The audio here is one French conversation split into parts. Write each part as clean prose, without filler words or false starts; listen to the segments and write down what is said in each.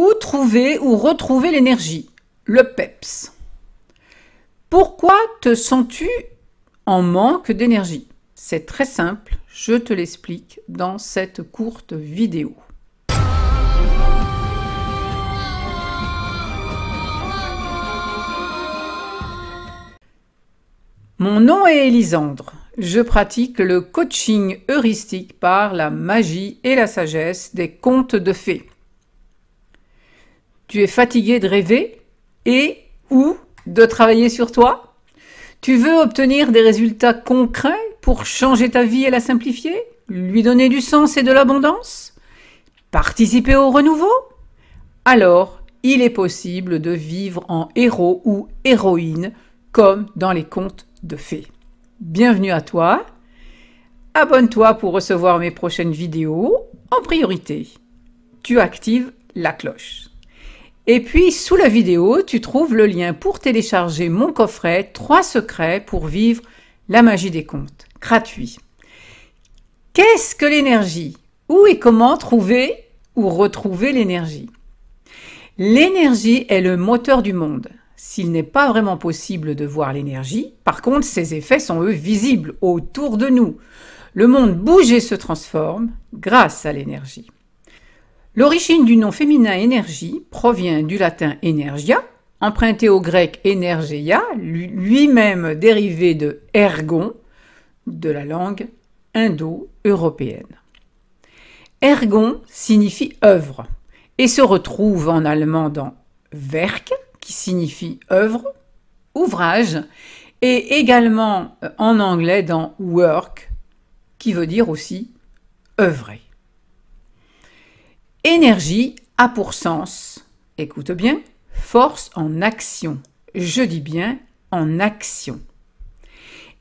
Où trouver ou retrouver l'énergie? Le PEPS. Pourquoi te sens-tu en manque d'énergie? C'est très simple, je te l'explique dans cette courte vidéo. Mon nom est Elisandre. Je pratique le coaching heuristique par la magie et la sagesse des contes de fées. Tu es fatigué de rêver et ou de travailler sur toi? Tu veux obtenir des résultats concrets pour changer ta vie et la simplifier? Lui donner du sens et de l'abondance? Participer au renouveau? Alors, il est possible de vivre en héros ou héroïne comme dans les contes de fées. Bienvenue à toi. Abonne-toi pour recevoir mes prochaines vidéos. En priorité, tu actives la cloche. Et puis, sous la vidéo, tu trouves le lien pour télécharger mon coffret 3 secrets pour vivre la magie des contes, gratuit. Qu'est-ce que l'énergie? Où et comment trouver ou retrouver l'énergie? L'énergie est le moteur du monde. S'il n'est pas vraiment possible de voir l'énergie, par contre, ses effets sont eux visibles autour de nous. Le monde bouge et se transforme grâce à l'énergie. L'origine du nom féminin énergie provient du latin energia, emprunté au grec energeia, lui-même dérivé de ergon, de la langue indo-européenne. Ergon signifie œuvre et se retrouve en allemand dans Werk, qui signifie œuvre, ouvrage, et également en anglais dans work, qui veut dire aussi œuvrer. Énergie a pour sens, écoute bien, force en action. Je dis bien en action.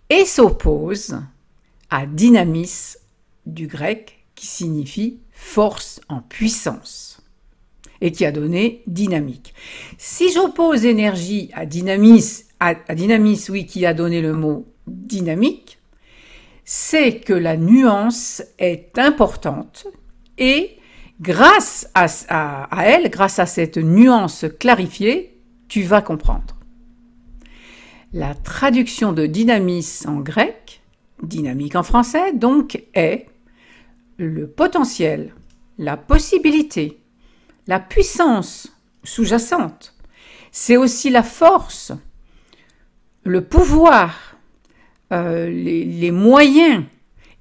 Et s'oppose à dynamis du grec qui signifie force en puissance et qui a donné dynamique. Si j'oppose énergie à dynamis, oui, qui a donné le mot dynamique, c'est que la nuance est importante et grâce à elle, grâce à cette nuance clarifiée, tu vas comprendre. La traduction de dynamis en grec, dynamique en français, donc, est le potentiel, la possibilité, la puissance sous-jacente. C'est aussi la force, le pouvoir, les moyens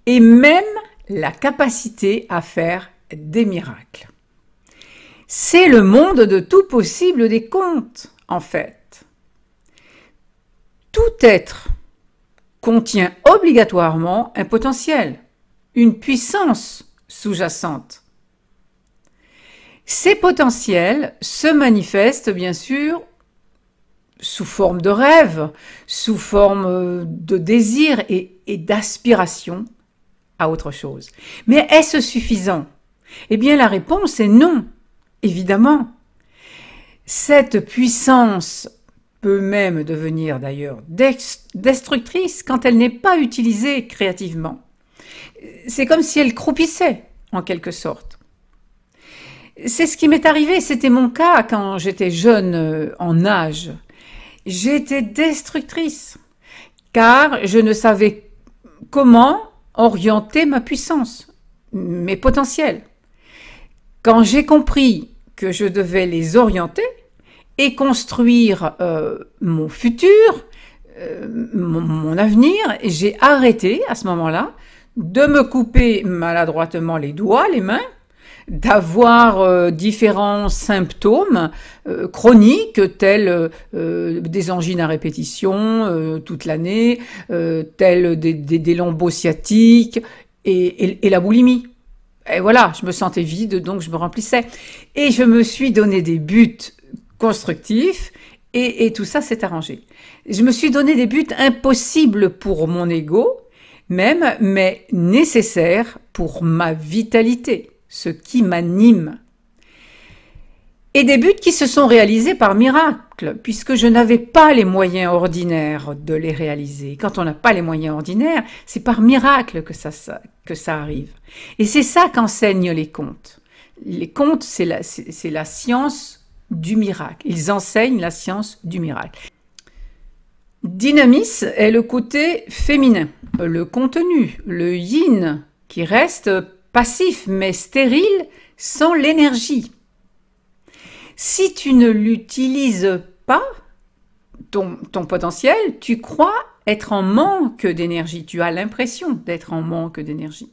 et même la capacité à faire des miracles. C'est le monde de tout possible des contes, en fait. Tout être contient obligatoirement un potentiel, une puissance sous-jacente. Ces potentiels se manifestent bien sûr sous forme de rêve, sous forme de désir et d'aspiration à autre chose. Mais est-ce suffisant? Eh bien, la réponse est non, évidemment. Cette puissance peut même devenir d'ailleurs destructrice quand elle n'est pas utilisée créativement. C'est comme si elle croupissait, en quelque sorte. C'est ce qui m'est arrivé, c'était mon cas quand j'étais jeune en âge. J'étais destructrice, car je ne savais comment orienter ma puissance, mes potentiels. Quand j'ai compris que je devais les orienter et construire mon futur, mon avenir, j'ai arrêté à ce moment-là de me couper maladroitement les doigts, les mains, d'avoir différents symptômes chroniques tels des angines à répétition toute l'année, tels des lambeaux sciatiques et la boulimie. Et voilà, je me sentais vide, donc je me remplissais. Et je me suis donné des buts constructifs et tout ça s'est arrangé. Je me suis donné des buts impossibles pour mon ego, même, mais nécessaires pour ma vitalité, ce qui m'anime. Et des buts qui se sont réalisés par miracle, puisque je n'avais pas les moyens ordinaires de les réaliser. Quand on n'a pas les moyens ordinaires, c'est par miracle que ça arrive. Et c'est ça qu'enseignent les contes. Les contes, c'est la science du miracle. Ils enseignent la science du miracle. Dynamis est le côté féminin, le contenu, le yin, qui reste passif mais stérile sans l'énergie. Si tu ne l'utilises pas, ton potentiel, tu crois être en manque d'énergie. Tu as l'impression d'être en manque d'énergie.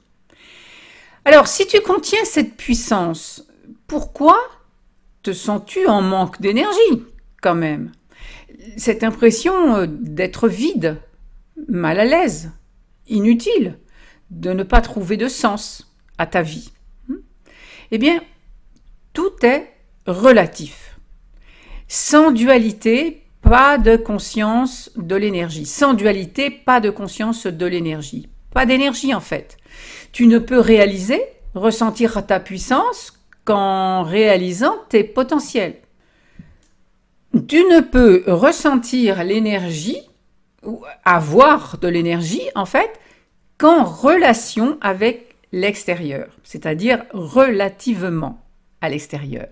Alors, si tu contiens cette puissance, pourquoi te sens-tu en manque d'énergie quand même? Cette impression d'être vide, mal à l'aise, inutile, de ne pas trouver de sens à ta vie. Eh bien, tout est relatif. Sans dualité, pas de conscience de l'énergie. Sans dualité, pas de conscience de l'énergie. Pas d'énergie en fait. Tu ne peux réaliser, ressentir ta puissance qu'en réalisant tes potentiels. Tu ne peux ressentir l'énergie, ou avoir de l'énergie en fait, qu'en relation avec l'extérieur, c'est-à-dire relativement à l'extérieur,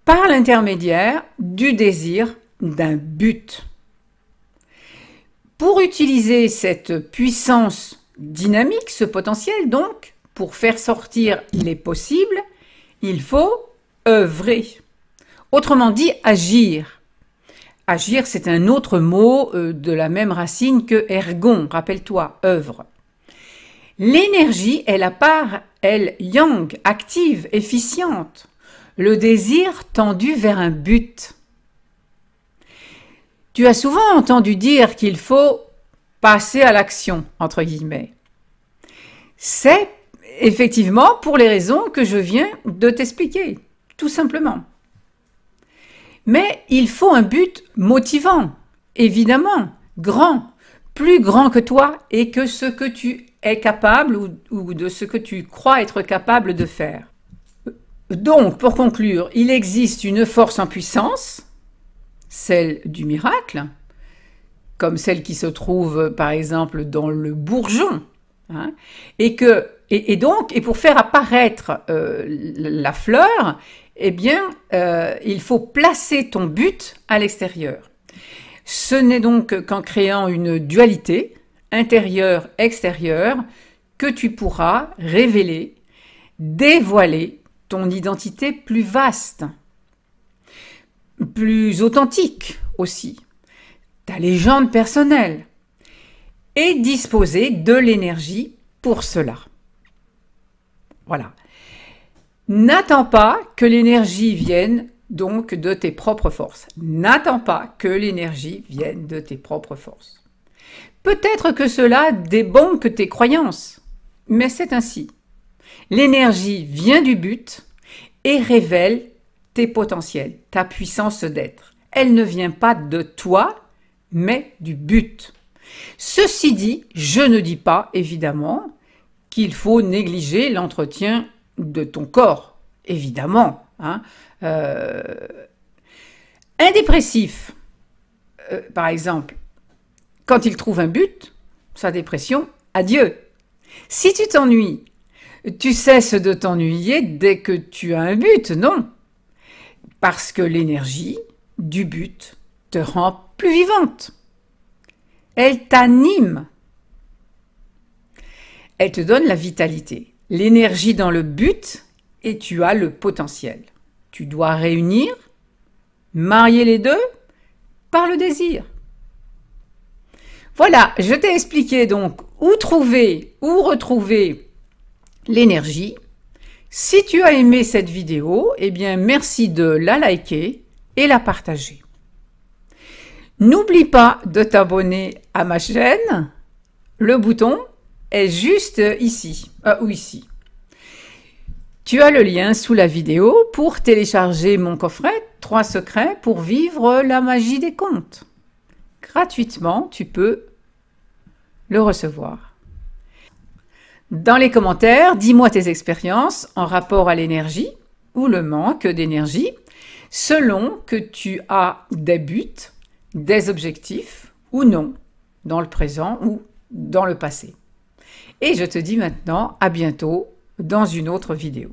par l'intermédiaire du désir d'un but. Pour utiliser cette puissance dynamique, ce potentiel donc, pour faire sortir les possibles, il faut œuvrer. Autrement dit, agir. Agir, c'est un autre mot de la même racine que ergon, rappelle-toi, œuvre. L'énergie est la part, elle, yang, active, efficiente. Le désir tendu vers un but. Tu as souvent entendu dire qu'il faut passer à l'action, entre guillemets. C'est effectivement pour les raisons que je viens de t'expliquer, tout simplement. Mais il faut un but motivant, évidemment, grand, plus grand que toi et que ce que tu es capable ou de ce que tu crois être capable de faire. Donc, pour conclure, il existe une force en puissance, celle du miracle, comme celle qui se trouve par exemple dans le bourgeon, hein, et pour faire apparaître la fleur, eh bien, il faut placer ton but à l'extérieur. Ce n'est donc qu'en créant une dualité intérieure-extérieure que tu pourras révéler, dévoiler ton identité plus vaste, plus authentique aussi, ta légende personnelle, et disposer de l'énergie pour cela. Voilà. N'attends pas que l'énergie vienne donc de tes propres forces. N'attends pas que l'énergie vienne de tes propres forces. Peut-être que cela débonque tes croyances, mais c'est ainsi. L'énergie vient du but et révèle tes potentiels, ta puissance d'être. Elle ne vient pas de toi, mais du but. Ceci dit, je ne dis pas, évidemment, qu'il faut négliger l'entretien de ton corps, évidemment. Hein. Un dépressif, par exemple, quand il trouve un but, sa dépression, adieu. Si tu t'ennuies, tu cesses de t'ennuyer dès que tu as un but, non. Parce que l'énergie du but te rend plus vivante. Elle t'anime. Elle te donne la vitalité, l'énergie dans le but et tu as le potentiel. Tu dois réunir, marier les deux par le désir. Voilà, je t'ai expliqué donc où trouver, où retrouver l'énergie. Si tu as aimé cette vidéo, eh bien merci de la liker et la partager. N'oublie pas de t'abonner à ma chaîne. Le bouton est juste ici, ou ici. Tu as le lien sous la vidéo pour télécharger mon coffret 3 secrets pour vivre la magie des contes. Gratuitement, tu peux le recevoir. Dans les commentaires, dis-moi tes expériences en rapport à l'énergie ou le manque d'énergie, selon que tu as des buts, des objectifs ou non, dans le présent ou dans le passé. Et je te dis maintenant à bientôt dans une autre vidéo.